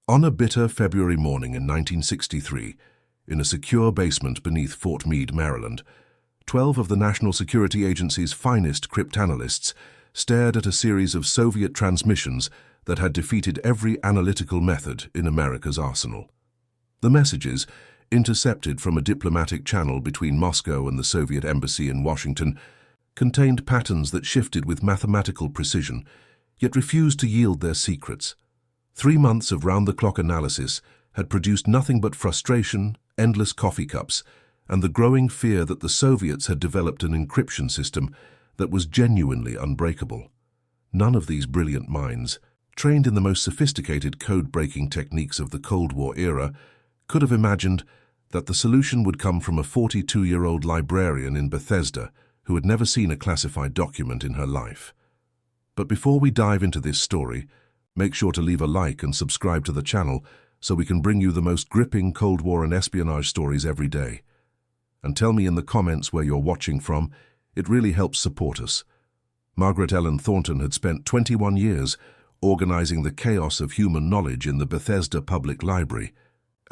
On a bitter February morning in 1963, in a secure basement beneath Fort Meade, Maryland, 12 of the National Security Agency's finest cryptanalysts stared at a series of Soviet transmissions that had defeated every analytical method in America's arsenal. The messages, intercepted from a diplomatic channel between Moscow and the Soviet embassy in Washington, contained patterns that shifted with mathematical precision, yet refused to yield their secrets. 3 months of round-the-clock analysis had produced nothing but frustration, endless coffee cups, and the growing fear that the Soviets had developed an encryption system that was genuinely unbreakable. None of these brilliant minds, trained in the most sophisticated code-breaking techniques of the Cold War era, could have imagined that the solution would come from a 42-year-old librarian in Bethesda who had never seen a classified document in her life. But before we dive into this story, make sure to leave a like and subscribe to the channel so we can bring you the most gripping Cold War and espionage stories every day. And tell me in the comments where you're watching from. It really helps support us. Margaret Ellen Thornton had spent 21 years organizing the chaos of human knowledge in the Bethesda Public Library,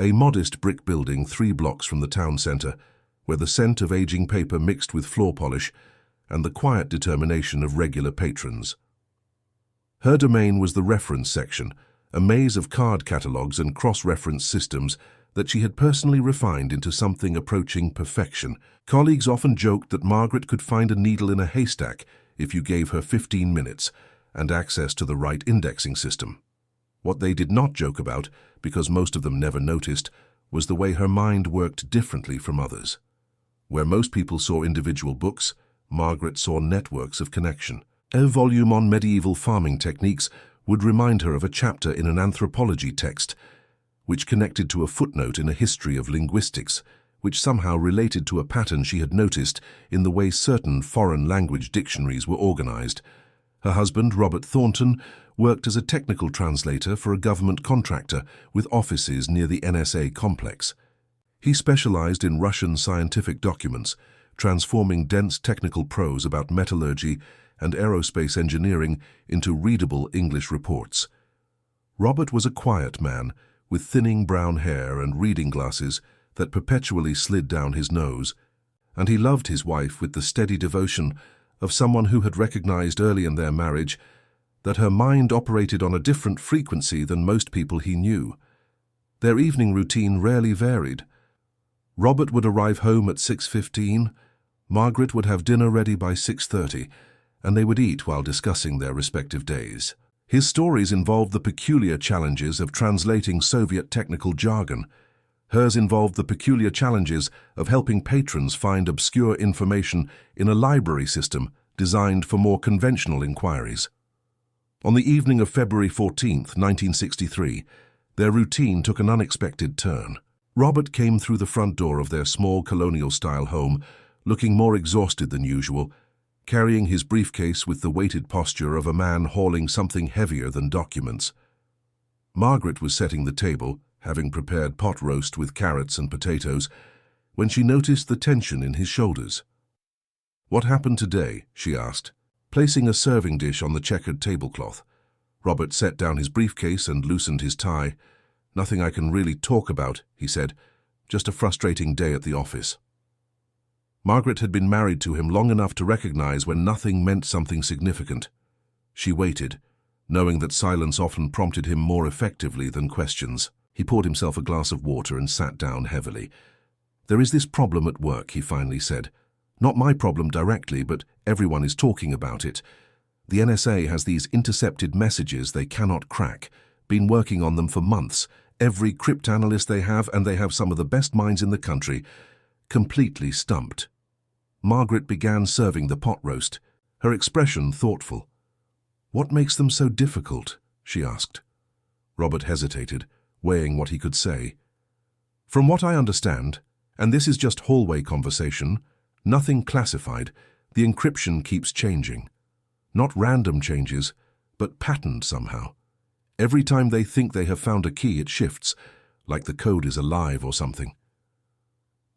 a modest brick building 3 blocks from the town center, where the scent of aging paper mixed with floor polish and the quiet determination of regular patrons. Her domain was the reference section, a maze of card catalogs and cross-reference systems that she had personally refined into something approaching perfection. Colleagues often joked that Margaret could find a needle in a haystack if you gave her 15 minutes and access to the right indexing system. What they did not joke about, because most of them never noticed, was the way her mind worked differently from others. Where most people saw individual books, Margaret saw networks of connection. A volume on medieval farming techniques would remind her of a chapter in an anthropology text, which connected to a footnote in a history of linguistics, which somehow related to a pattern she had noticed in the way certain foreign language dictionaries were organized. Her husband, Robert Thornton, worked as a technical translator for a government contractor with offices near the NSA complex. He specialized in Russian scientific documents, transforming dense technical prose about metallurgy and aerospace engineering into readable English reports. Robert was a quiet man, with thinning brown hair and reading glasses that perpetually slid down his nose, and he loved his wife with the steady devotion of someone who had recognized early in their marriage that her mind operated on a different frequency than most people he knew. Their evening routine rarely varied. Robert would arrive home at 6:15, Margaret would have dinner ready by 6:30, and they would eat while discussing their respective days. His stories involved the peculiar challenges of translating Soviet technical jargon. Hers involved the peculiar challenges of helping patrons find obscure information in a library system designed for more conventional inquiries. On the evening of February 14, 1963, their routine took an unexpected turn. Robert came through the front door of their small colonial-style home, looking more exhausted than usual, carrying his briefcase with the weighted posture of a man hauling something heavier than documents. Margaret was setting the table, having prepared pot roast with carrots and potatoes, when she noticed the tension in his shoulders. "What happened today?" she asked, placing a serving dish on the checkered tablecloth. Robert set down his briefcase and loosened his tie. "Nothing I can really talk about," he said. "Just a frustrating day at the office." Margaret had been married to him long enough to recognize when nothing meant something significant. She waited, knowing that silence often prompted him more effectively than questions. He poured himself a glass of water and sat down heavily. "There is this problem at work," he finally said. "Not my problem directly, but everyone is talking about it. The NSA has these intercepted messages they cannot crack, been working on them for months. Every cryptanalyst they have, and they have some of the best minds in the country, completely stumped." Margaret began serving the pot roast, her expression thoughtful. "What makes them so difficult?" she asked. Robert hesitated, weighing what he could say. "From what I understand, and this is just hallway conversation, nothing classified, the encryption keeps changing. Not random changes, but patterned somehow. Every time they think they have found a key, it shifts, like the code is alive or something."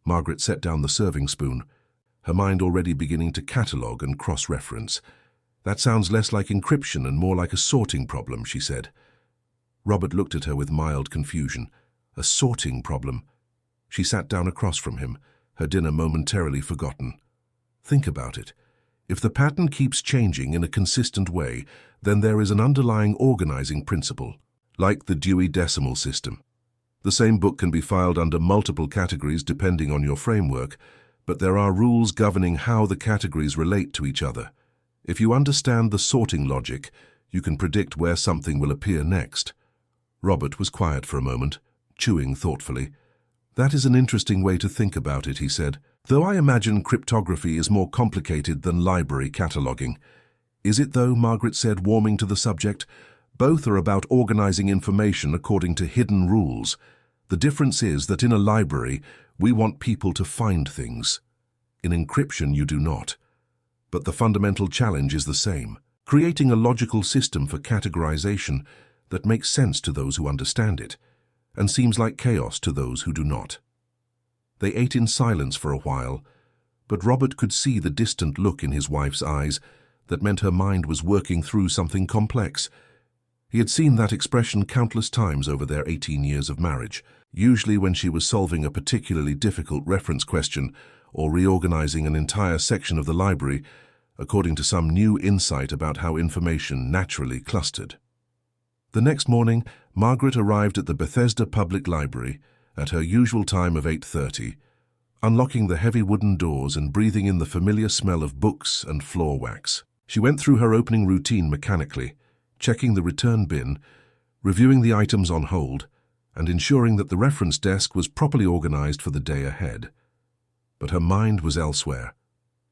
Margaret set down the serving spoon, her mind already beginning to catalogue and cross-reference. "That sounds less like encryption and more like a sorting problem," she said. Robert looked at her with mild confusion. A sorting problem. She sat down across from him, her dinner momentarily forgotten. Think about it. If the pattern keeps changing in a consistent way, then there is an underlying organizing principle, like the Dewey Decimal System. The same book can be filed under multiple categories depending on your framework, but there are rules governing how the categories relate to each other. If you understand the sorting logic, you can predict where something will appear next. Robert was quiet for a moment, chewing thoughtfully. That is an interesting way to think about it, he said. Though I imagine cryptography is more complicated than library cataloging. Is it though? Margaret said, warming to the subject. Both are about organizing information according to hidden rules. The difference is that in a library, we want people to find things. In encryption, you do not. But the fundamental challenge is the same, creating a logical system for categorization that makes sense to those who understand it, and seems like chaos to those who do not. They ate in silence for a while, but Robert could see the distant look in his wife's eyes that meant her mind was working through something complex. He had seen that expression countless times over their 18 years of marriage, usually when she was solving a particularly difficult reference question or reorganizing an entire section of the library according to some new insight about how information naturally clustered. The next morning, Margaret arrived at the Bethesda Public Library at her usual time of 8:30, unlocking the heavy wooden doors and breathing in the familiar smell of books and floor wax. She went through her opening routine mechanically, checking the return bin, reviewing the items on hold, and ensuring that the reference desk was properly organized for the day ahead. But her mind was elsewhere,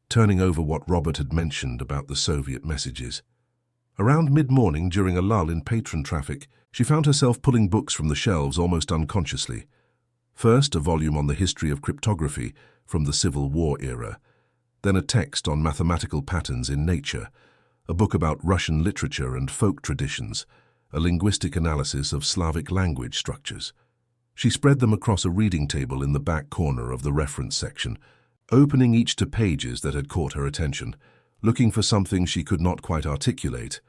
turning over what Robert had mentioned about the Soviet messages. Around mid-morning, during a lull in patron traffic, she found herself pulling books from the shelves almost unconsciously. First, a volume on the history of cryptography from the Civil War era, then a text on mathematical patterns in nature, a book about Russian literature and folk traditions, a linguistic analysis of Slavic language structures. She spread them across a reading table in the back corner of the reference section, opening each to pages that had caught her attention, looking for something she could not quite articulate.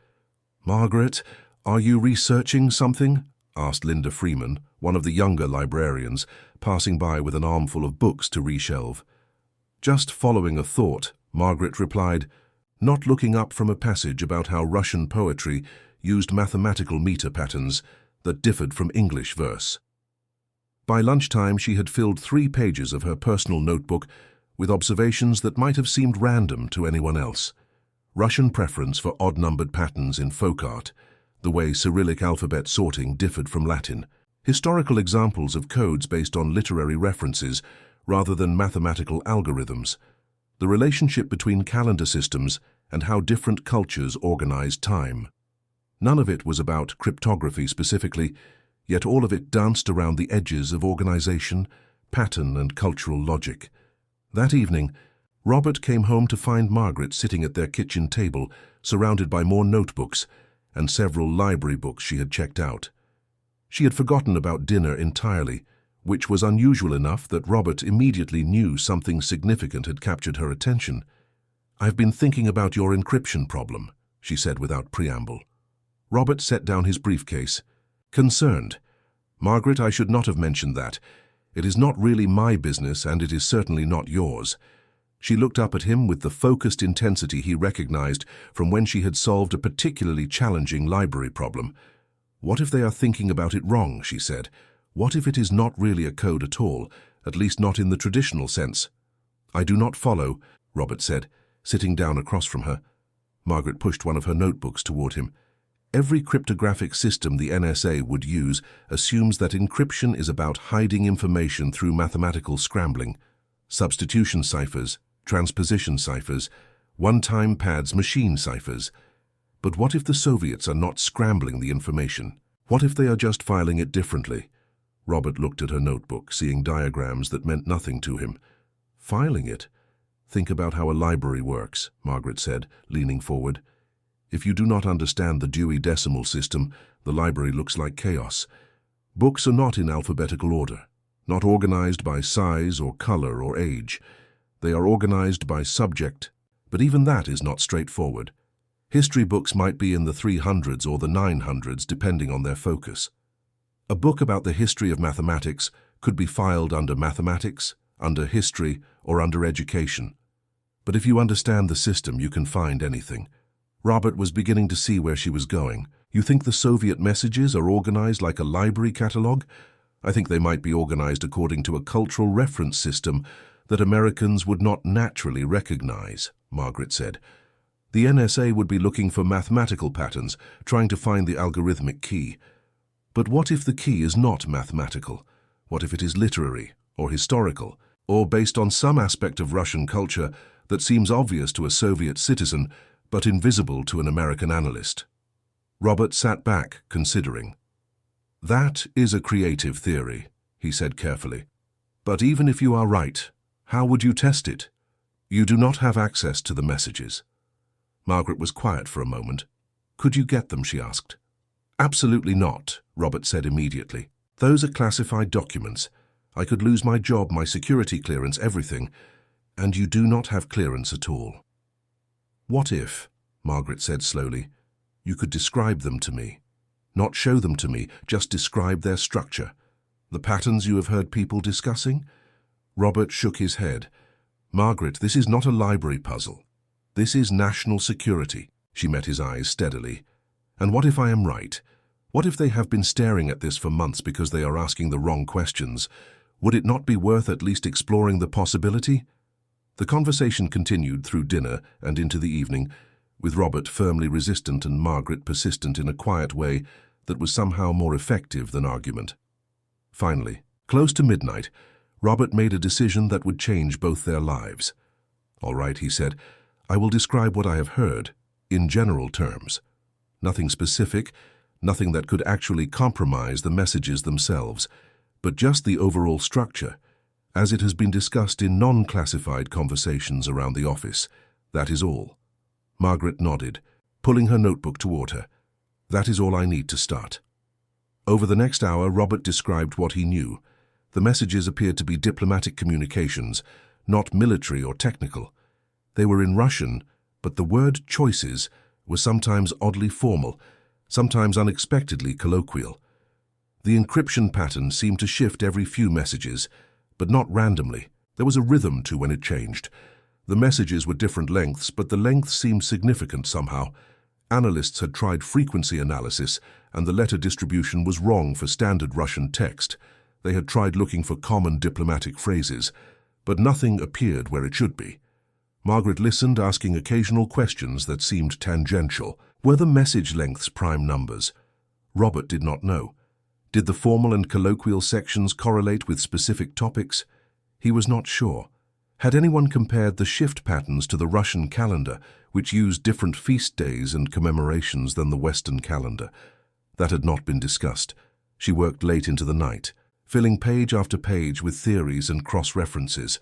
"Margaret, are you researching something?" asked Linda Freeman, one of the younger librarians, passing by with an armful of books to reshelve. "Just following a thought," Margaret replied, not looking up from a passage about how Russian poetry used mathematical meter patterns that differed from English verse. By lunchtime, she had filled 3 pages of her personal notebook with observations that might have seemed random to anyone else. Russian preference for odd-numbered patterns in folk art, the way Cyrillic alphabet sorting differed from Latin, historical examples of codes based on literary references rather than mathematical algorithms, the relationship between calendar systems and how different cultures organized time. None of it was about cryptography specifically, yet all of it danced around the edges of organization, pattern, and cultural logic. That evening, Robert came home to find Margaret sitting at their kitchen table, surrounded by more notebooks and several library books she had checked out. She had forgotten about dinner entirely, which was unusual enough that Robert immediately knew something significant had captured her attention. "I've been thinking about your encryption problem," she said without preamble. Robert set down his briefcase. "Concerned. Margaret, I should not have mentioned that. It is not really my business, and it is certainly not yours." She looked up at him with the focused intensity he recognized from when she had solved a particularly challenging library problem. "What if they are thinking about it wrong?" she said. "What if it is not really a code at all, at least not in the traditional sense?" "I do not follow," Robert said, sitting down across from her. Margaret pushed one of her notebooks toward him. "Every cryptographic system the NSA would use assumes that encryption is about hiding information through mathematical scrambling, substitution ciphers, transposition ciphers, one-time pads machine ciphers. But what if the Soviets are not scrambling the information? What if they are just filing it differently?" Robert looked at her notebook, seeing diagrams that meant nothing to him. "Filing it? Think about how a library works," Margaret said, leaning forward. "If you do not understand the Dewey Decimal System, the library looks like chaos. Books are not in alphabetical order, not organized by size or color or age. They are organized by subject, but even that is not straightforward. History books might be in the 300s or the 900s, depending on their focus. A book about the history of mathematics could be filed under mathematics, under history, or under education. But if you understand the system, you can find anything. Robert was beginning to see where she was going. You think the Soviet messages are organized like a library catalog? I think they might be organized according to a cultural reference system that Americans would not naturally recognize, Margaret said. The NSA would be looking for mathematical patterns, trying to find the algorithmic key. But what if the key is not mathematical? What if it is literary, or historical, or based on some aspect of Russian culture that seems obvious to a Soviet citizen, but invisible to an American analyst? Robert sat back, considering. That is a creative theory, he said carefully. But even if you are right, how would you test it? You do not have access to the messages. Margaret was quiet for a moment. Could you get them, she asked. Absolutely not, Robert said immediately. Those are classified documents. I could lose my job, my security clearance, everything, and you do not have clearance at all. What if, Margaret said slowly, you could describe them to me? Not show them to me, just describe their structure. The patterns you have heard people discussing? Robert shook his head. Margaret, this is not a library puzzle. This is national security. She met his eyes steadily. And what if I am right? What if they have been staring at this for months because they are asking the wrong questions? Would it not be worth at least exploring the possibility? The conversation continued through dinner and into the evening, with Robert firmly resistant and Margaret persistent in a quiet way that was somehow more effective than argument. Finally, close to midnight, Robert made a decision that would change both their lives. All right, he said, I will describe what I have heard, in general terms. Nothing specific, nothing that could actually compromise the messages themselves, but just the overall structure, as it has been discussed in non-classified conversations around the office. That is all. Margaret nodded, pulling her notebook toward her. That is all I need to start. Over the next hour, Robert described what he knew. The messages appeared to be diplomatic communications, not military or technical. They were in Russian, but the word choices were sometimes oddly formal, sometimes unexpectedly colloquial. The encryption pattern seemed to shift every few messages, but not randomly. There was a rhythm to when it changed. The messages were different lengths, but the length seemed significant somehow. Analysts had tried frequency analysis, and the letter distribution was wrong for standard Russian text. They had tried looking for common diplomatic phrases, but nothing appeared where it should be. Margaret listened, asking occasional questions that seemed tangential. Were the message lengths prime numbers? Robert did not know. Did the formal and colloquial sections correlate with specific topics? He was not sure. Had anyone compared the shift patterns to the Russian calendar, which used different feast days and commemorations than the Western calendar? That had not been discussed. She worked late into the night, filling page after page with theories and cross-references.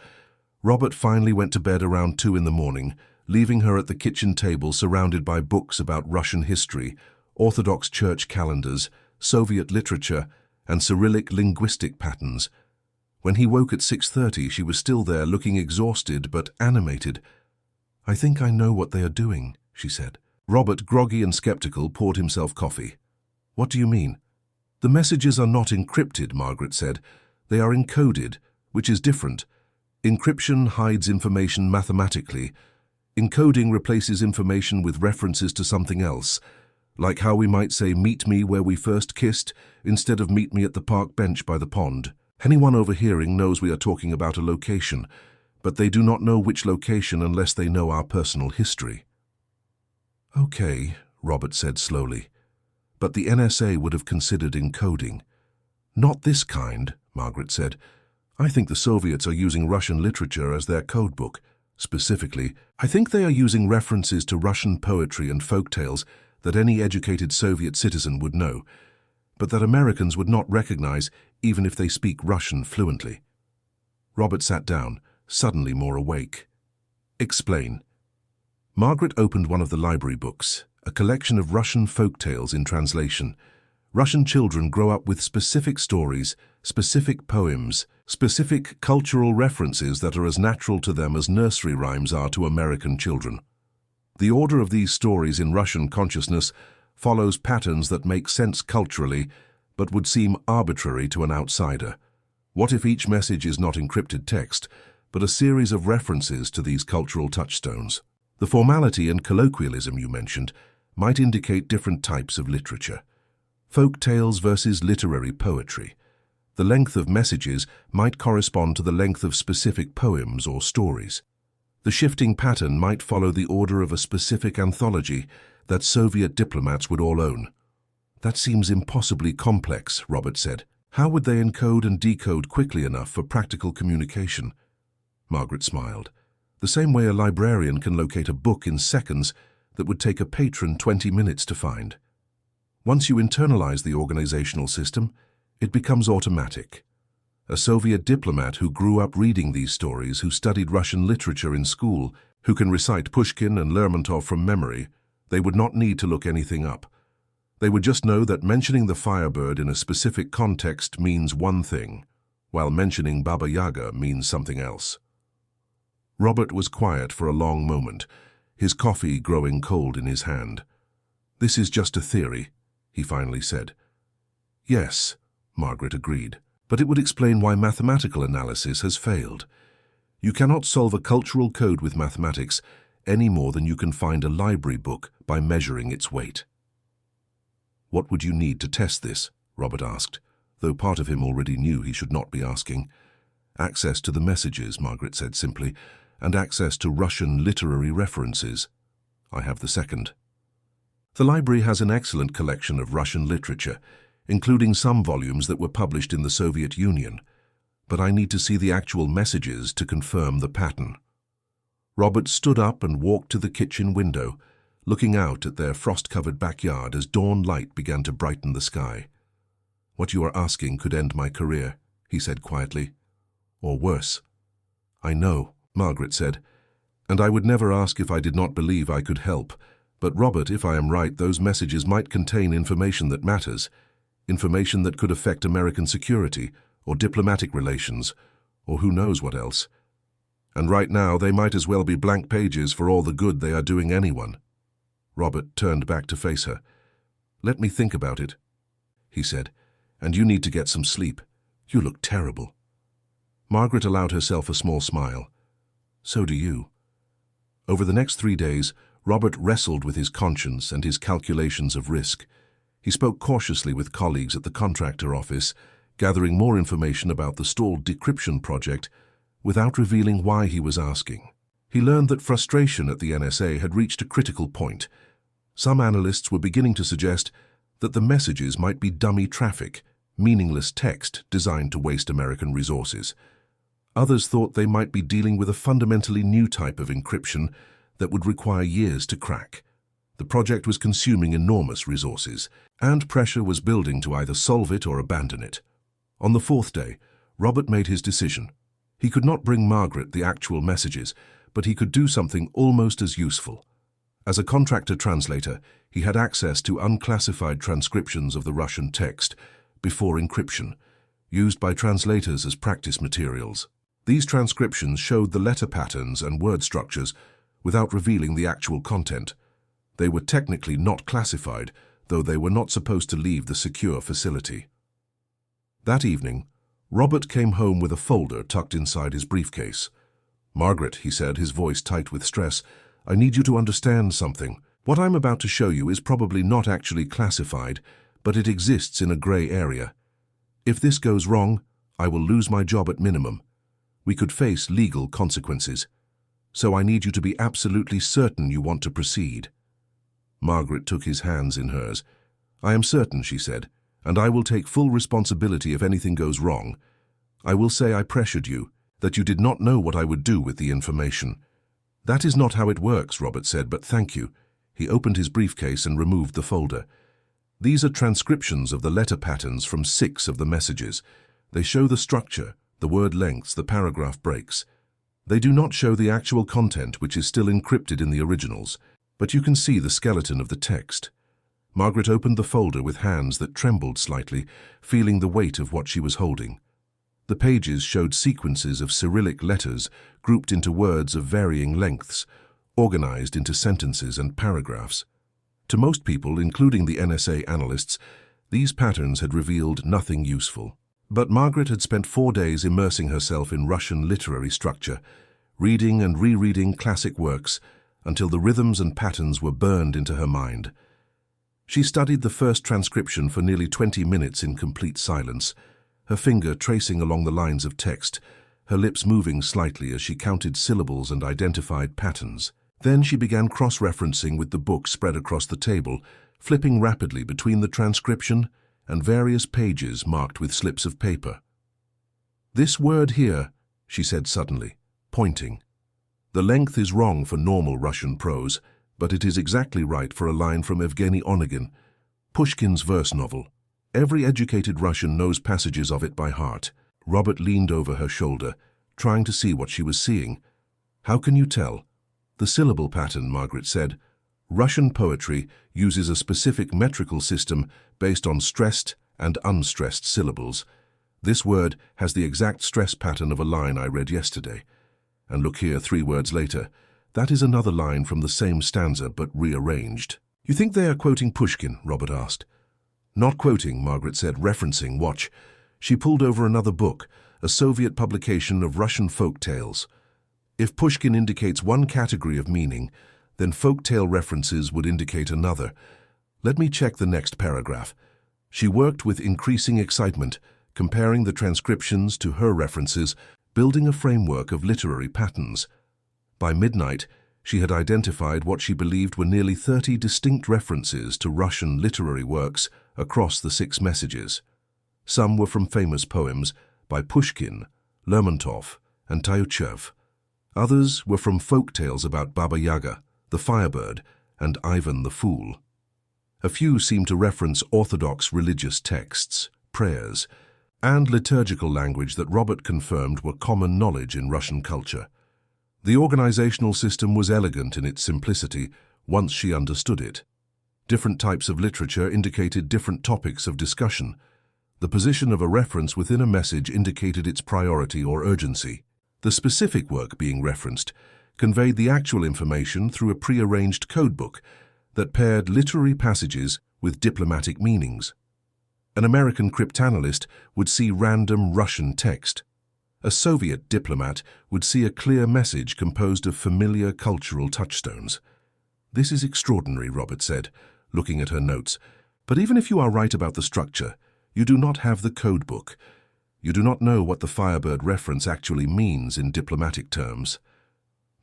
Robert finally went to bed around 2 in the morning, leaving her at the kitchen table surrounded by books about Russian history, Orthodox Church calendars, Soviet literature, and Cyrillic linguistic patterns. When he woke at 6:30, she was still there, looking exhausted but animated. I think I know what they are doing, she said. Robert, groggy and skeptical, poured himself coffee. What do you mean? The messages are not encrypted, Margaret said. They are encoded, which is different. Encryption hides information mathematically. Encoding replaces information with references to something else, like how we might say meet me where we first kissed instead of meet me at the park bench by the pond. Anyone overhearing knows we are talking about a location, but they do not know which location unless they know our personal history. Okay, Robert said slowly, but the NSA would have considered encoding. Not this kind, Margaret said. I think the Soviets are using Russian literature as their codebook. Specifically, I think they are using references to Russian poetry and folk tales that any educated Soviet citizen would know, but that Americans would not recognize even if they speak Russian fluently. Robert sat down, suddenly more awake. Explain. Margaret opened one of the library books, a collection of Russian folk tales in translation. Russian children grow up with specific stories, specific poems, specific cultural references that are as natural to them as nursery rhymes are to American children. The order of these stories in Russian consciousness follows patterns that make sense culturally, but would seem arbitrary to an outsider. What if each message is not encrypted text, but a series of references to these cultural touchstones? The formality and colloquialism you mentioned might indicate different types of literature. Folk tales versus literary poetry. The length of messages might correspond to the length of specific poems or stories. The shifting pattern might follow the order of a specific anthology that Soviet diplomats would all own. That seems impossibly complex, Robert said. How would they encode and decode quickly enough for practical communication? Margaret smiled. The same way a librarian can locate a book in seconds that would take a patron 20 minutes to find. Once you internalize the organizational system, it becomes automatic. A Soviet diplomat who grew up reading these stories, who studied Russian literature in school, who can recite Pushkin and Lermontov from memory, they would not need to look anything up. They would just know that mentioning the Firebird in a specific context means one thing, while mentioning Baba Yaga means something else. Robert was quiet for a long moment, his coffee growing cold in his hand. "This is just a theory," he finally said. "Yes," Margaret agreed, "but it would explain why mathematical analysis has failed. You cannot solve a cultural code with mathematics any more than you can find a library book by measuring its weight." "What would you need to test this?" Robert asked, though part of him already knew he should not be asking. "Access to the messages," Margaret said simply, "and access to Russian literary references. I have the second." The library has an excellent collection of Russian literature, including some volumes that were published in the Soviet Union, but I need to see the actual messages to confirm the pattern. Robert stood up and walked to the kitchen window, looking out at their frost-covered backyard as dawn light began to brighten the sky. "What you are asking could end my career," he said quietly. "Or worse." "I know," Margaret said, "and I would never ask if I did not believe I could help. But Robert, if I am right, those messages might contain information that matters, information that could affect American security, or diplomatic relations, or who knows what else. And right now, they might as well be blank pages for all the good they are doing anyone." Robert turned back to face her. "Let me think about it," he said, "and you need to get some sleep. You look terrible." Margaret allowed herself a small smile. "So do you." Over the next 3 days, Robert wrestled with his conscience and his calculations of risk. He spoke cautiously with colleagues at the contractor office, gathering more information about the stalled decryption project without revealing why he was asking. He learned that frustration at the NSA had reached a critical point. Some analysts were beginning to suggest that the messages might be dummy traffic, meaningless text designed to waste American resources. Others thought they might be dealing with a fundamentally new type of encryption that would require years to crack. The project was consuming enormous resources, and pressure was building to either solve it or abandon it. On the 4th day, Robert made his decision. He could not bring Margaret the actual messages, but he could do something almost as useful. As a contractor translator, he had access to unclassified transcriptions of the Russian text before encryption, used by translators as practice materials. These transcriptions showed the letter patterns and word structures without revealing the actual content. They were technically not classified, though they were not supposed to leave the secure facility. That evening, Robert came home with a folder tucked inside his briefcase. "Margaret," he said, his voice tight with stress, "I need you to understand something. What I'm about to show you is probably not actually classified, but it exists in a gray area. If this goes wrong, I will lose my job at minimum. We could face legal consequences. So I need you to be absolutely certain you want to proceed." Margaret took his hands in hers. "I am certain," she said, "and I will take full responsibility if anything goes wrong. I will say I pressured you, that you did not know what I would do with the information." "That is not how it works," Robert said, "but thank you." He opened his briefcase and removed the folder. "These are transcriptions of the letter patterns from 6 of the messages. They show the structure, the word lengths, the paragraph breaks. They do not show the actual content, which is still encrypted in the originals, but you can see the skeleton of the text." Margaret opened the folder with hands that trembled slightly, feeling the weight of what she was holding. The pages showed sequences of Cyrillic letters grouped into words of varying lengths, organized into sentences and paragraphs. To most people, including the NSA analysts, These patterns had revealed nothing useful. But Margaret had spent 4 days immersing herself in Russian literary structure, reading and rereading classic works until the rhythms and patterns were burned into her mind. She studied the first transcription for nearly 20 minutes in complete silence, her finger tracing along the lines of text, her lips moving slightly as she counted syllables and identified patterns. Then she began cross-referencing with the book spread across the table, flipping rapidly between the transcription and various pages marked with slips of paper. "This word here," she said suddenly, pointing. "The length is wrong for normal Russian prose, but it is exactly right for a line from Evgeny Onegin, Pushkin's verse novel. Every educated Russian knows passages of it by heart." Robert leaned over her shoulder, trying to see what she was seeing. "How can you tell?" "The syllable pattern," Margaret said. "Russian poetry uses a specific metrical system based on stressed and unstressed syllables. This word has the exact stress pattern of a line I read yesterday. And look here, 3 words later. That is another line from the same stanza but rearranged." "You think they are quoting Pushkin?" Robert asked. "Not quoting," Margaret said, "referencing. Watch." She pulled over another book, a Soviet publication of Russian folk tales. If Pushkin indicates one category of meaning, then folk tale references would indicate another. Let me check the next paragraph. She worked with increasing excitement, comparing the transcriptions to her references, building a framework of literary patterns. By midnight, she had identified what she believed were nearly 30 distinct references to Russian literary works across the 6 messages. Some were from famous poems by Pushkin, Lermontov, and Tyutchev. Others were from folk tales about Baba Yaga, the Firebird, and Ivan the Fool. A few seemed to reference orthodox religious texts, prayers, and liturgical language that Robert confirmed were common knowledge in Russian culture. The organizational system was elegant in its simplicity once she understood it. Different types of literature indicated different topics of discussion. The position of a reference within a message indicated its priority or urgency. The specific work being referenced conveyed the actual information through a pre-arranged codebook that paired literary passages with diplomatic meanings. An American cryptanalyst would see random Russian text. A Soviet diplomat would see a clear message composed of familiar cultural touchstones. "This is extraordinary," Robert said, looking at her notes. "But even if you are right about the structure, you do not have the codebook. You do not know what the Firebird reference actually means in diplomatic terms."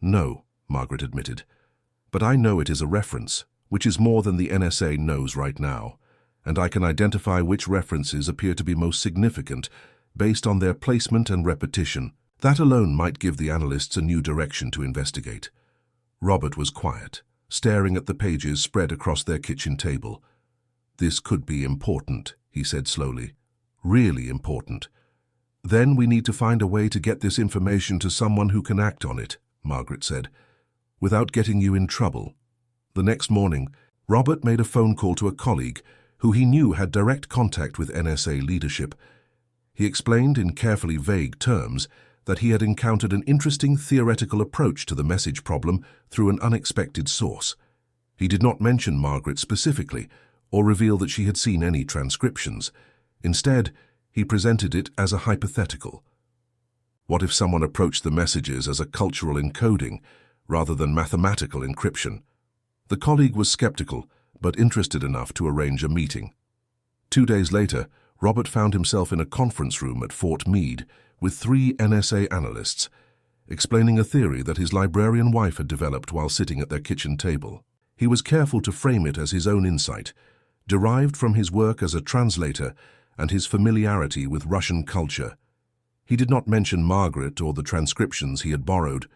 "No," Margaret admitted. "But I know it is a reference, which is more than the NSA knows right now, and I can identify which references appear to be most significant based on their placement and repetition. That alone might give the analysts a new direction to investigate." Robert was quiet, staring at the pages spread across their kitchen table. "This could be important," he said slowly. "Really important. Then we need to find a way to get this information to someone who can act on it," Margaret said, "without getting you in trouble." The next morning, Robert made a phone call to a colleague who he knew had direct contact with NSA leadership. He explained in carefully vague terms that he had encountered an interesting theoretical approach to the message problem through an unexpected source. He did not mention Margaret specifically or reveal that she had seen any transcriptions. Instead, he presented it as a hypothetical. What if someone approached the messages as a cultural encoding rather than mathematical encryption? The colleague was skeptical, but interested enough to arrange a meeting. 2 days later, Robert found himself in a conference room at Fort Meade with 3 NSA analysts, explaining a theory that his librarian wife had developed while sitting at their kitchen table. He was careful to frame it as his own insight, derived from his work as a translator and his familiarity with Russian culture. He did not mention Margaret or the transcriptions he had borrowed.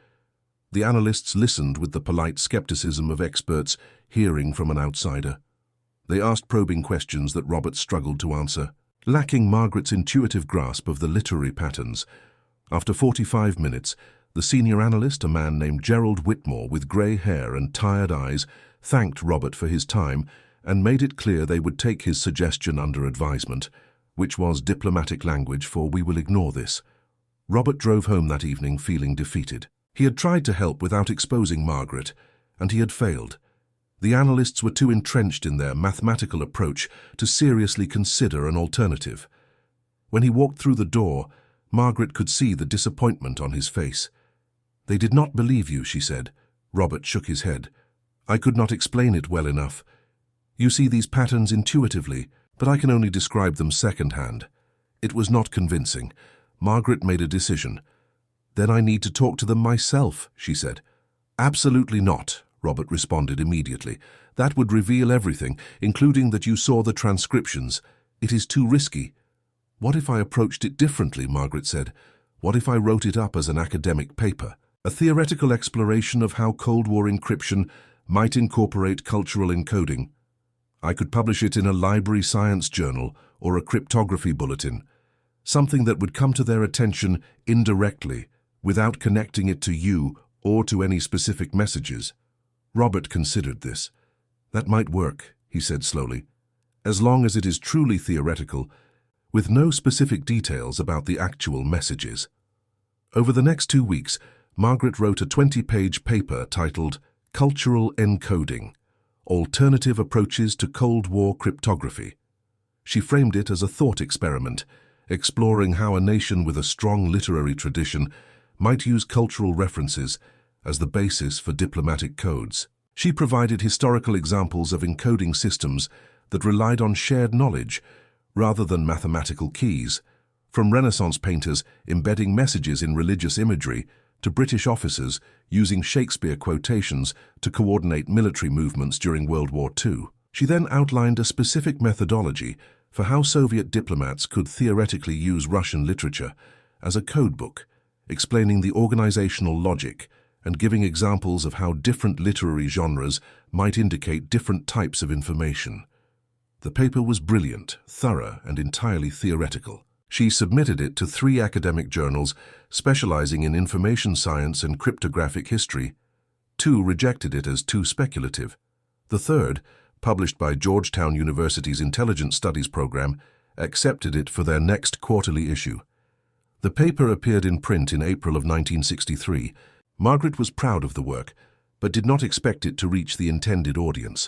The analysts listened with the polite skepticism of experts hearing from an outsider. They asked probing questions that Robert struggled to answer, lacking Margaret's intuitive grasp of the literary patterns. After 45 minutes, the senior analyst, a man named Gerald Whitmore with grey hair and tired eyes, thanked Robert for his time and made it clear they would take his suggestion under advisement, which was diplomatic language for "we will ignore this." Robert drove home that evening feeling defeated. He had tried to help without exposing Margaret, and he had failed. The analysts were too entrenched in their mathematical approach to seriously consider an alternative. When he walked through the door, Margaret could see the disappointment on his face. "They did not believe you," she said. Robert shook his head. "I could not explain it well enough. You see these patterns intuitively, but I can only describe them second-hand." It was not convincing. Margaret made a decision. "Then I need to talk to them myself," she said. "Absolutely not," Robert responded immediately. "That would reveal everything, including that you saw the transcriptions. It is too risky." "What if I approached it differently?" Margaret said. "What if I wrote it up as an academic paper? A theoretical exploration of how Cold War encryption might incorporate cultural encoding. I could publish it in a library science journal or a cryptography bulletin. Something that would come to their attention indirectly, without connecting it to you or to any specific messages." Robert considered this. "That might work," he said slowly, "as long as it is truly theoretical, with no specific details about the actual messages." Over the next 2 weeks, Margaret wrote a 20-page paper titled Cultural Encoding: Alternative Approaches to Cold War Cryptography. She framed it as a thought experiment, exploring how a nation with a strong literary tradition might use cultural references as the basis for diplomatic codes. She provided historical examples of encoding systems that relied on shared knowledge rather than mathematical keys, from Renaissance painters embedding messages in religious imagery to British officers using Shakespeare quotations to coordinate military movements during World War II. She then outlined a specific methodology for how Soviet diplomats could theoretically use Russian literature as a codebook, explaining the organizational logic and giving examples of how different literary genres might indicate different types of information. The paper was brilliant, thorough, and entirely theoretical. She submitted it to 3 academic journals specializing in information science and cryptographic history. 2 rejected it as too speculative. The third, published by Georgetown University's Intelligence Studies program, accepted it for their next quarterly issue. The paper appeared in print in April of 1963. Margaret was proud of the work, but did not expect it to reach the intended audience.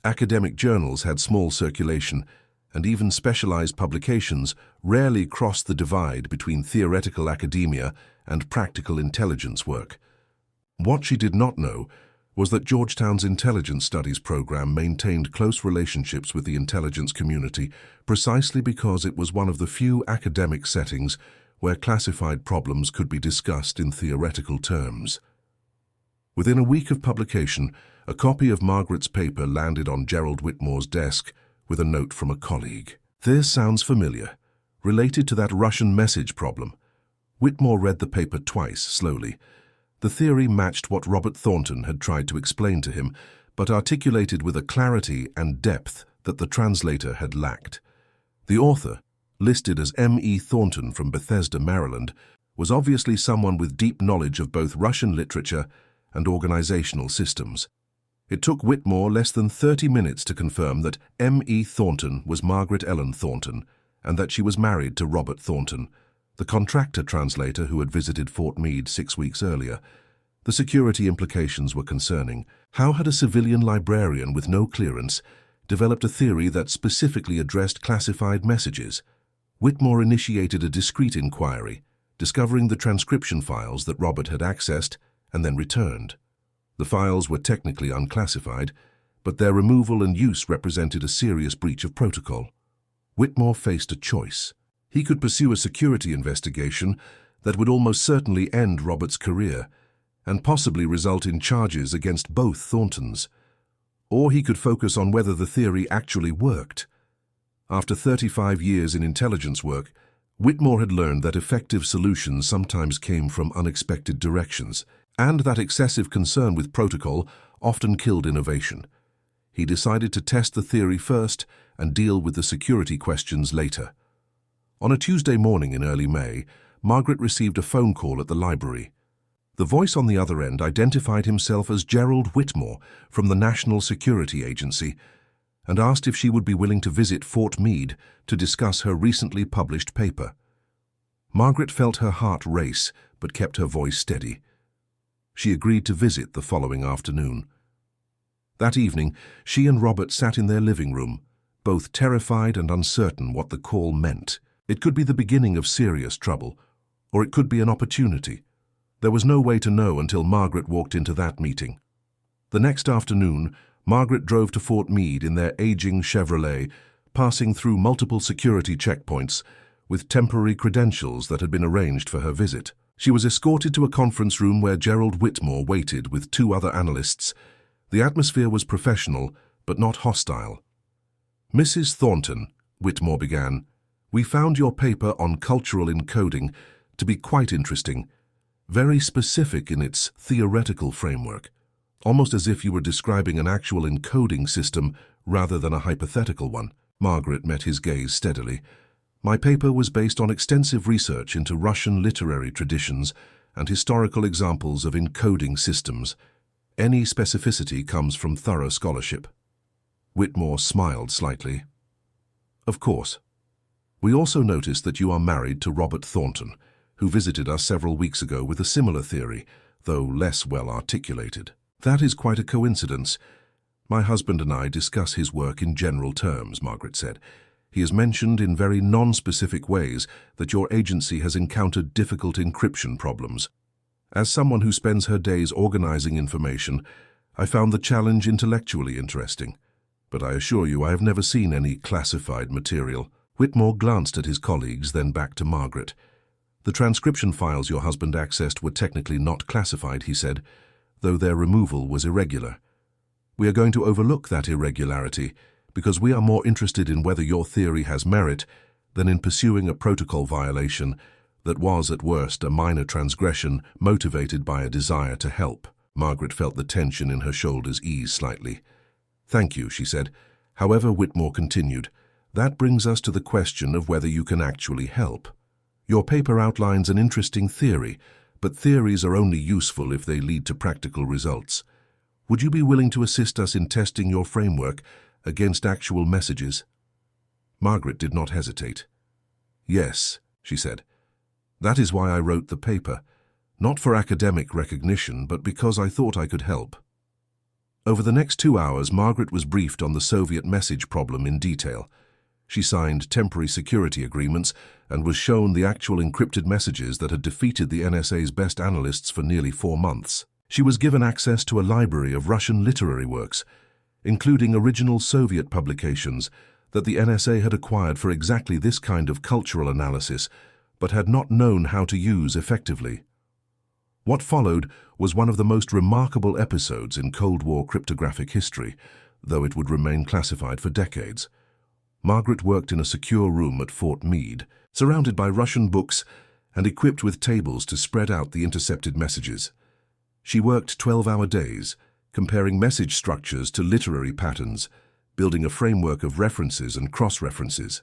Academic journals had small circulation, and even specialized publications rarely crossed the divide between theoretical academia and practical intelligence work. What she did not know was that Georgetown's Intelligence Studies program maintained close relationships with the intelligence community precisely because it was one of the few academic settings where classified problems could be discussed in theoretical terms. Within a week of publication, a copy of Margaret's paper landed on Gerald Whitmore's desk with a note from a colleague. "This sounds familiar. Related to that Russian message problem." Whitmore read the paper twice, slowly. The theory matched what Robert Thornton had tried to explain to him, but articulated with a clarity and depth that the translator had lacked. The author, listed as M.E. Thornton from Bethesda, Maryland, was obviously someone with deep knowledge of both Russian literature and organizational systems. It took Whitmore less than 30 minutes to confirm that M.E. Thornton was Margaret Ellen Thornton, and that she was married to Robert Thornton, the contractor translator who had visited Fort Meade 6 weeks earlier. The security implications were concerning. How had a civilian librarian with no clearance developed a theory that specifically addressed classified messages? Whitmore initiated a discreet inquiry, discovering the transcription files that Robert had accessed and then returned. The files were technically unclassified, but their removal and use represented a serious breach of protocol. Whitmore faced a choice. He could pursue a security investigation that would almost certainly end Robert's career and possibly result in charges against both Thorntons. Or he could focus on whether the theory actually worked. After 35 years in intelligence work, Whitmore had learned that effective solutions sometimes came from unexpected directions, and that excessive concern with protocol often killed innovation. He decided to test the theory first and deal with the security questions later. On a Tuesday morning in early May, Margaret received a phone call at the library. The voice on the other end identified himself as Gerald Whitmore from the National Security Agency and asked if she would be willing to visit Fort Meade to discuss her recently published paper. Margaret felt her heart race but kept her voice steady. She agreed to visit the following afternoon. That evening, she and Robert sat in their living room, both terrified and uncertain what the call meant. It could be the beginning of serious trouble, or it could be an opportunity. There was no way to know until Margaret walked into that meeting. The next afternoon, Margaret drove to Fort Meade in their aging Chevrolet, passing through multiple security checkpoints with temporary credentials that had been arranged for her visit. She was escorted to a conference room where Gerald Whitmore waited with 2 other analysts. The atmosphere was professional, but not hostile. "Mrs. Thornton," Whitmore began, "we found your paper on cultural encoding to be quite interesting, very specific in its theoretical framework, almost as if you were describing an actual encoding system rather than a hypothetical one." Margaret met his gaze steadily. "My paper was based on extensive research into Russian literary traditions and historical examples of encoding systems. Any specificity comes from thorough scholarship." Whitmore smiled slightly. "Of course. We also noticed that you are married to Robert Thornton, who visited us several weeks ago with a similar theory, though less well articulated." "That is quite a coincidence. My husband and I discuss his work in general terms," Margaret said. "He has mentioned in very non-specific ways that your agency has encountered difficult encryption problems. As someone who spends her days organizing information, I found the challenge intellectually interesting. But I assure you I have never seen any classified material." Whitmore glanced at his colleagues, then back to Margaret. "The transcription files your husband accessed were technically not classified," he said, "though their removal was irregular. We are going to overlook that irregularity because we are more interested in whether your theory has merit than in pursuing a protocol violation that was at worst a minor transgression motivated by a desire to help." Margaret felt the tension in her shoulders ease slightly. "Thank you," she said. "However," Whitmore continued, "that brings us to the question of whether you can actually help. Your paper outlines an interesting theory, but theories are only useful if they lead to practical results. Would you be willing to assist us in testing your framework against actual messages?" Margaret did not hesitate. "Yes," she said. "That is why I wrote the paper, not for academic recognition, but because I thought I could help." Over the next 2 hours, Margaret was briefed on the Soviet message problem in detail. She signed temporary security agreements and was shown the actual encrypted messages that had defeated the NSA's best analysts for nearly 4 months. She was given access to a library of Russian literary works, including original Soviet publications that the NSA had acquired for exactly this kind of cultural analysis, but had not known how to use effectively. What followed was one of the most remarkable episodes in Cold War cryptographic history, though it would remain classified for decades. Margaret worked in a secure room at Fort Meade, surrounded by Russian books and equipped with tables to spread out the intercepted messages. She worked 12-hour days, comparing message structures to literary patterns, building a framework of references and cross-references.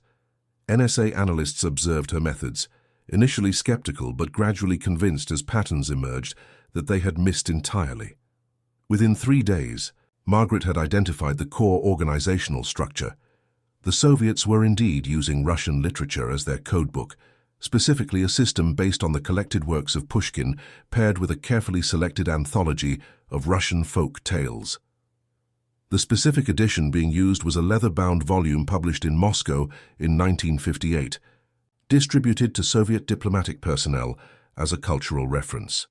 NSA analysts observed her methods, initially skeptical but gradually convinced as patterns emerged that they had missed entirely. Within 3 days, Margaret had identified the core organizational structure. The Soviets were indeed using Russian literature as their codebook, specifically a system based on the collected works of Pushkin paired with a carefully selected anthology of Russian folk tales. The specific edition being used was a leather-bound volume published in Moscow in 1958, distributed to Soviet diplomatic personnel as a cultural reference.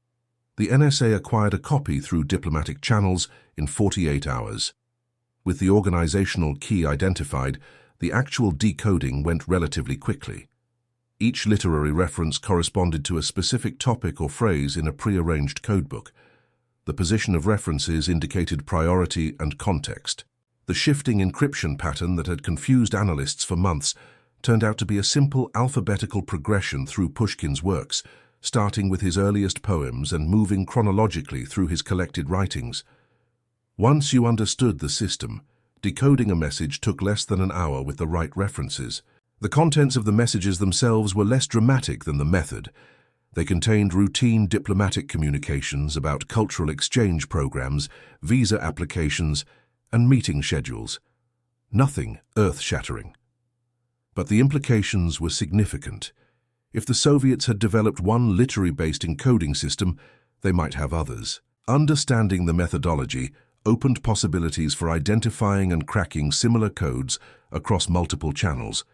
The NSA acquired a copy through diplomatic channels in 48 hours. With the organizational key identified, the actual decoding went relatively quickly. Each literary reference corresponded to a specific topic or phrase in a pre-arranged codebook. The position of references indicated priority and context. The shifting encryption pattern that had confused analysts for months turned out to be a simple alphabetical progression through Pushkin's works, starting with his earliest poems and moving chronologically through his collected writings. Once you understood the system, decoding a message took less than an hour with the right references. The contents of the messages themselves were less dramatic than the method. They contained routine diplomatic communications about cultural exchange programs, visa applications, and meeting schedules. Nothing earth-shattering. But the implications were significant. If the Soviets had developed one literary-based encoding system, they might have others. Understanding the methodology opened possibilities for identifying and cracking similar codes across multiple channels.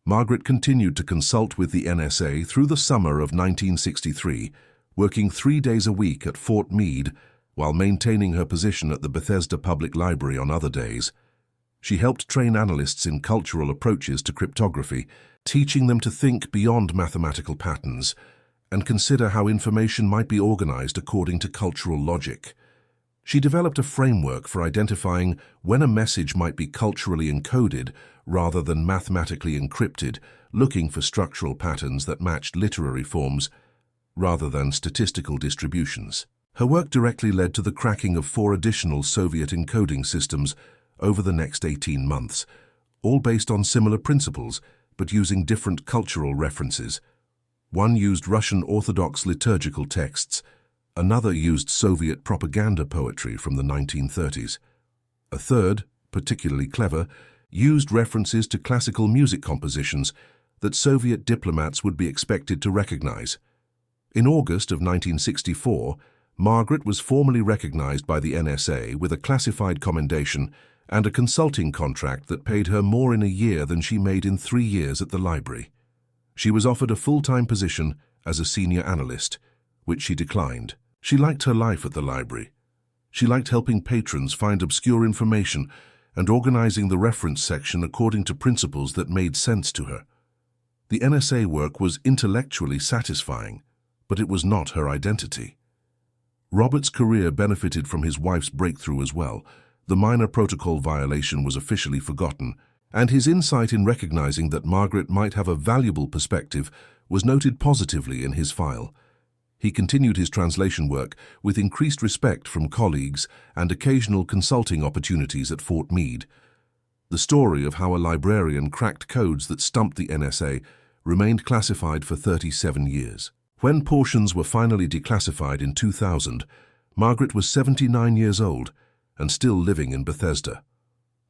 Margaret continued to consult with the NSA through the summer of 1963, working 3 days a week at Fort Meade while maintaining her position at the Bethesda Public Library on other days. She helped train analysts in cultural approaches to cryptography, teaching them to think beyond mathematical patterns and consider how information might be organized according to cultural logic. She developed a framework for identifying when a message might be culturally encoded rather than mathematically encrypted, looking for structural patterns that matched literary forms rather than statistical distributions. Her work directly led to the cracking of 4 additional Soviet encoding systems over the next 18 months, all based on similar principles but using different cultural references. One used Russian Orthodox liturgical texts, another used Soviet propaganda poetry from the 1930s. A third, particularly clever, used references to classical music compositions that Soviet diplomats would be expected to recognize. In August of 1964, Margaret was formally recognized by the NSA with a classified commendation and a consulting contract that paid her more in a year than she made in 3 years at the library. She was offered a full-time position as a senior analyst, which she declined. She liked her life at the library. She liked helping patrons find obscure information and organizing the reference section according to principles that made sense to her. The NSA work was intellectually satisfying, but it was not her identity. Robert's career benefited from his wife's breakthrough as well. The minor protocol violation was officially forgotten, and his insight in recognizing that Margaret might have a valuable perspective was noted positively in his file. He continued his translation work with increased respect from colleagues and occasional consulting opportunities at Fort Meade. The story of how a librarian cracked codes that stumped the NSA remained classified for 37 years. When portions were finally declassified in 2000, Margaret was 79 years old and still living in Bethesda.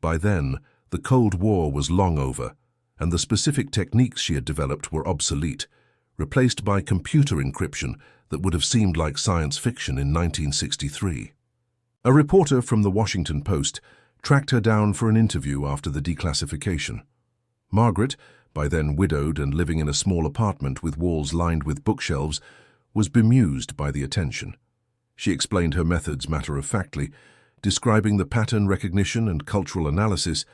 By then, the Cold War was long over, and the specific techniques she had developed were obsolete, replaced by computer encryption that would have seemed like science fiction in 1963. A reporter from the Washington Post tracked her down for an interview after the declassification. Margaret, by then widowed and living in a small apartment with walls lined with bookshelves, was bemused by the attention. She explained her methods matter-of-factly, describing the pattern recognition and cultural analysis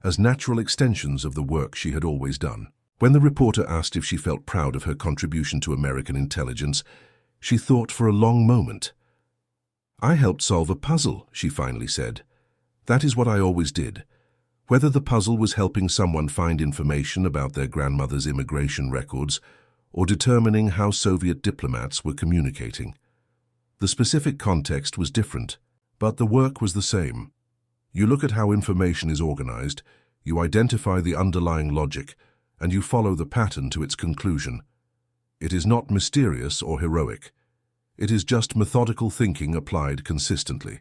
as natural extensions of the work she had always done. When the reporter asked if she felt proud of her contribution to American intelligence, she thought for a long moment. "I helped solve a puzzle," she finally said. "That is what I always did. Whether the puzzle was helping someone find information about their grandmother's immigration records or determining how Soviet diplomats were communicating. The specific context was different, but the work was the same. You look at how information is organized, you identify the underlying logic, and you follow the pattern to its conclusion. It is not mysterious or heroic. It is just methodical thinking applied consistently."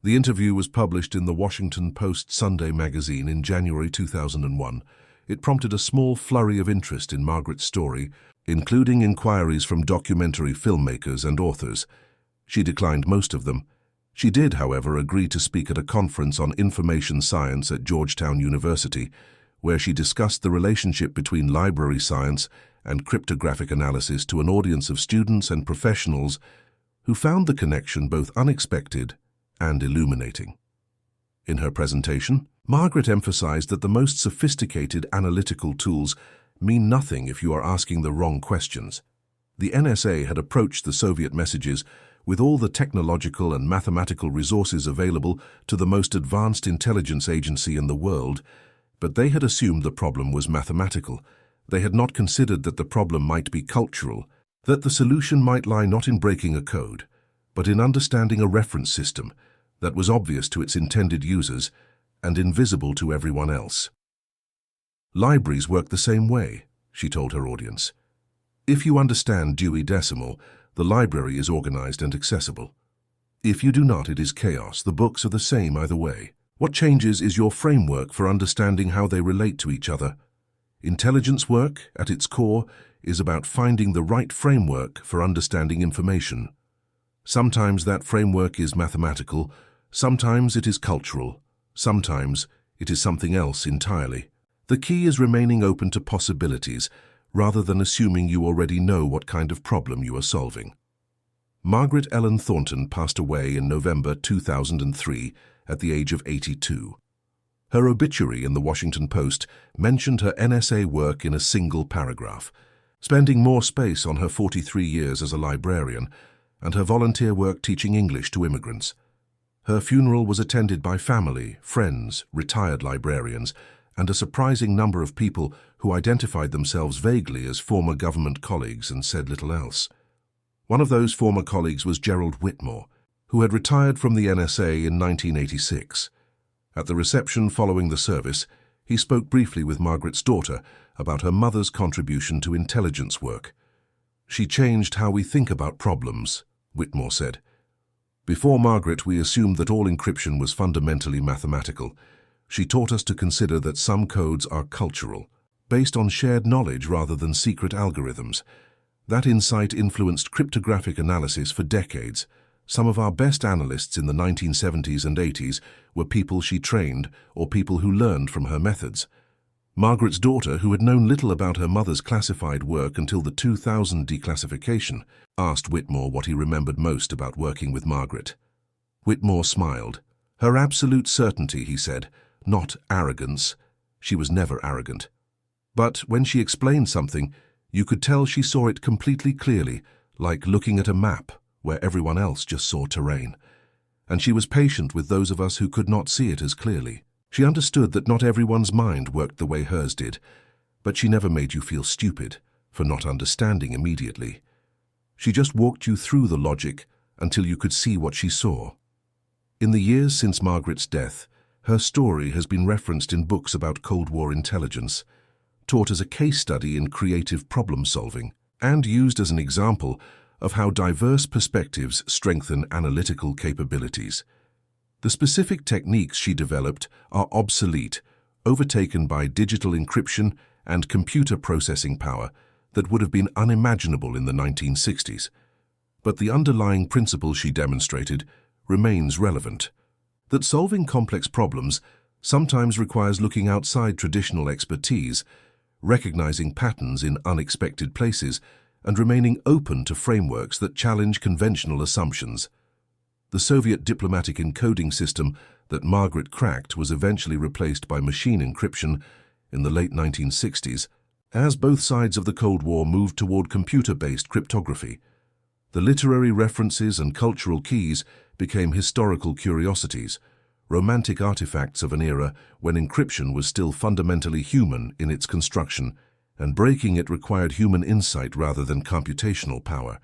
The interview was published in the Washington Post Sunday magazine in January 2001. It prompted a small flurry of interest in Margaret's story, including inquiries from documentary filmmakers and authors. She declined most of them. She did, however, agree to speak at a conference on information science at Georgetown University, where she discussed the relationship between library science and cryptographic analysis to an audience of students and professionals who found the connection both unexpected and illuminating. In her presentation, Margaret emphasized that the most sophisticated analytical tools mean nothing if you are asking the wrong questions. The NSA had approached the Soviet messages with all the technological and mathematical resources available to the most advanced intelligence agency in the world, but they had assumed the problem was mathematical. They had not considered that the problem might be cultural, that the solution might lie not in breaking a code, but in understanding a reference system that was obvious to its intended users and invisible to everyone else. "Libraries work the same way," she told her audience. "If you understand Dewey Decimal, the library is organized and accessible. If you do not, it is chaos. The books are the same either way. What changes is your framework for understanding how they relate to each other. Intelligence work, at its core, is about finding the right framework for understanding information. Sometimes that framework is mathematical, Sometimes it is cultural, sometimes it is something else entirely. The key is remaining open to possibilities, rather than assuming you already know what kind of problem you are solving. Margaret Ellen Thornton passed away in November 2003 at the age of 82. Her obituary in the Washington Post mentioned her NSA work in a single paragraph, spending more space on her 43 years as a librarian and her volunteer work teaching English to immigrants. Her funeral was attended by family, friends, retired librarians, and a surprising number of people who identified themselves vaguely as former government colleagues and said little else. One of those former colleagues was Gerald Whitmore, who had retired from the NSA in 1986. At the reception following the service, he spoke briefly with Margaret's daughter about her mother's contribution to intelligence work. "She changed how we think about problems," Whitmore said. "Before Margaret, we assumed that all encryption was fundamentally mathematical. She taught us to consider that some codes are cultural, based on shared knowledge rather than secret algorithms. That insight influenced cryptographic analysis for decades. Some of our best analysts in the 1970s and 80s were people she trained or people who learned from her methods." Margaret's daughter, who had known little about her mother's classified work until the 2000 declassification, asked Whitmore what he remembered most about working with Margaret. Whitmore smiled. "Her absolute certainty," he said, "not arrogance. She was never arrogant. But when she explained something, you could tell she saw it completely clearly, like looking at a map where everyone else just saw terrain. And she was patient with those of us who could not see it as clearly. She understood that not everyone's mind worked the way hers did, but she never made you feel stupid for not understanding immediately. She just walked you through the logic until you could see what she saw." In the years since Margaret's death, her story has been referenced in books about Cold War intelligence, taught as a case study in creative problem-solving, and used as an example of how diverse perspectives strengthen analytical capabilities. The specific techniques she developed are obsolete, overtaken by digital encryption and computer processing power that would have been unimaginable in the 1960s. But the underlying principle she demonstrated remains relevant: that solving complex problems sometimes requires looking outside traditional expertise, recognizing patterns in unexpected places, and remaining open to frameworks that challenge conventional assumptions. The Soviet diplomatic encoding system that Margaret cracked was eventually replaced by machine encryption in the late 1960s, as both sides of the Cold War moved toward computer-based cryptography. The literary references and cultural keys became historical curiosities, romantic artifacts of an era when encryption was still fundamentally human in its construction, and breaking it required human insight rather than computational power.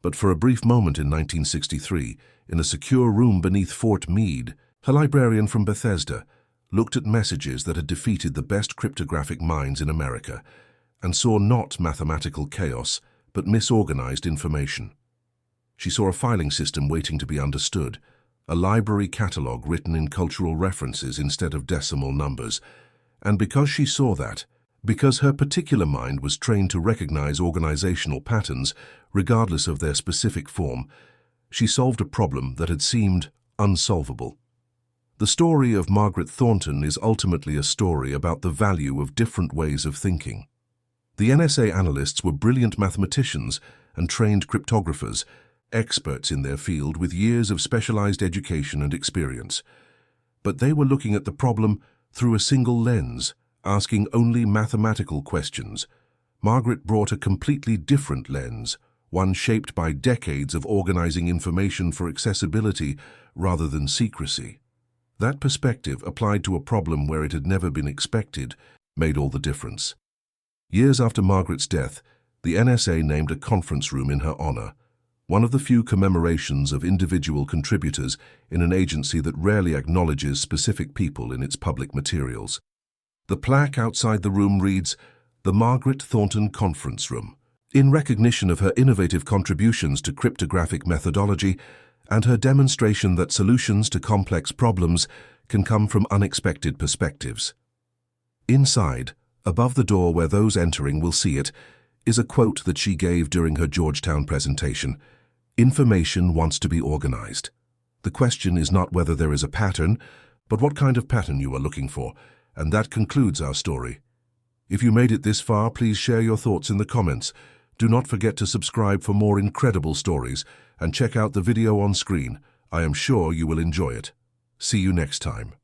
But for a brief moment in 1963, in a secure room beneath Fort Meade, a librarian from Bethesda looked at messages that had defeated the best cryptographic minds in America and saw not mathematical chaos, but misorganized information. She saw a filing system waiting to be understood, a library catalog written in cultural references instead of decimal numbers. And because she saw that, because her particular mind was trained to recognize organizational patterns, regardless of their specific form, she solved a problem that had seemed unsolvable. The story of Margaret Thornton is ultimately a story about the value of different ways of thinking. The NSA analysts were brilliant mathematicians and trained cryptographers, experts in their field with years of specialized education and experience. But they were looking at the problem through a single lens, asking only mathematical questions. Margaret brought a completely different lens, one shaped by decades of organizing information for accessibility rather than secrecy. That perspective, applied to a problem where it had never been expected, made all the difference. Years after Margaret's death, the NSA named a conference room in her honor, one of the few commemorations of individual contributors in an agency that rarely acknowledges specific people in its public materials. The plaque outside the room reads, "The Margaret Thornton Conference Room," in recognition of her innovative contributions to cryptographic methodology and her demonstration that solutions to complex problems can come from unexpected perspectives. Inside, above the door where those entering will see it, is a quote that she gave during her Georgetown presentation: "Information wants to be organized. The question is not whether there is a pattern, but what kind of pattern you are looking for, and that concludes our story. If you made it this far, please share your thoughts in the comments. Do not forget to subscribe for more incredible stories, and check out the video on screen. I am sure you will enjoy it. See you next time.